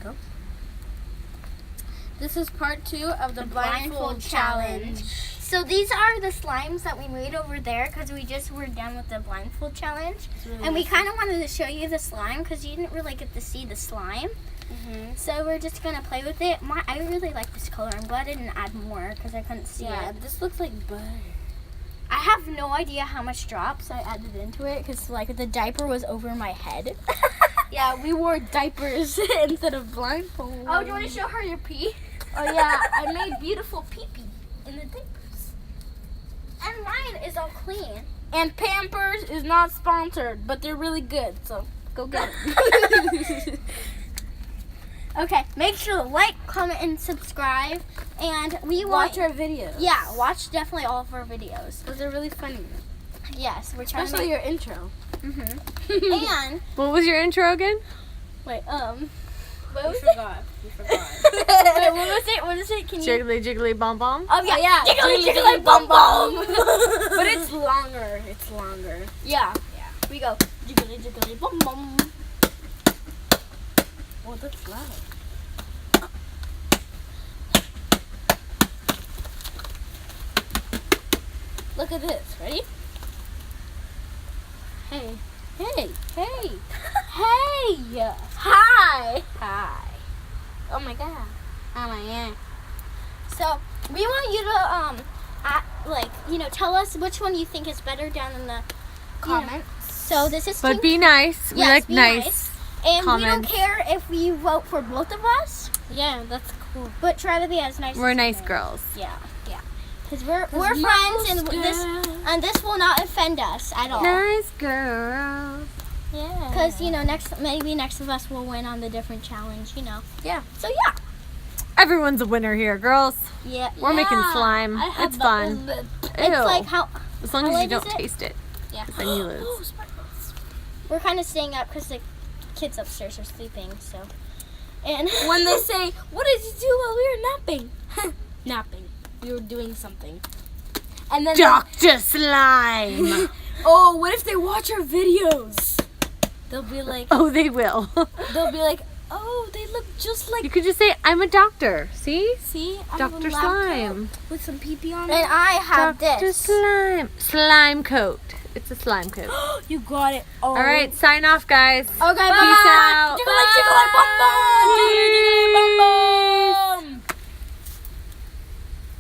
Go. This is part 2 of the blindfold challenge. So these are the slimes that we made over there because we just were done with the blindfold challenge. Really and we nice. kind of wanted to show you the slime because you didn't really get to see the slime. So we're just going to play with it. I really like this color. I'm glad I didn't add more because I couldn't see it. This looks like butter. I have no idea how much drops I added into it because like the diaper was over my head. Yeah, we wore diapers instead of blindfolds. Oh, do you want to show her your pee? Oh yeah, I made beautiful pee-pee in the diapers. And mine is all clean. And Pampers is not sponsored, but they're really good, so go get it. Okay, make sure to like, comment, and subscribe. And we Watch our videos. Yeah, watch definitely all of our videos. Those are really funny. Yes, we're trying Especially to your intro. And What was your intro again? wait, what We was forgot. We forgot. it? Wait, what was it? What is it? Can you? Jiggly jiggly bom bom. Oh yeah, yeah, jiggly jiggly, jiggly jiggly, bum bum. But it's longer. It's longer. Yeah. We go jiggly jiggly bum bum. Oh, that's loud. Look at this. Ready? Hey. Hey. Hey. Hey. Hi. Hi. Oh my god. Oh my god. So we want you to tell us which one you think is better down in the comments. So this is But Team be nice. We Yes, like be nice. And we don't comments. care if we vote for both of us, Yeah, that's cool. but try to be as nice. We're as nice you can. girls. Yeah. Because we're friends, and this will not offend us at all. Nice girls. Yeah. Because maybe next of us will win on the different challenge. Yeah. So yeah. Everyone's a winner here, girls. Yeah. We're making slime. I have It's fun. bubble lip. It's Ew. like how As long how as you late don't is it? taste it. Yeah. Then you lose. Oh, sparkles. we're kind of staying up because the kids upstairs are sleeping. So, and When they say, "What did you do while we were napping?" Napping. We were doing something. And then Dr. Slime. oh, what if they watch our videos? They'll be like, Oh, they will. oh, they look just like. You could just say, I'm a doctor. See? See, I have a Dr. lab Slime. coat with some pee-pee on and it. I have Dr. this. Slime. Slime coat. It's a slime coat. You got it. Oh. All right, sign off, guys. Okay, Peace out. Jiggly, jiggly, bum, bum. Jiggly, jiggly, bum, bum.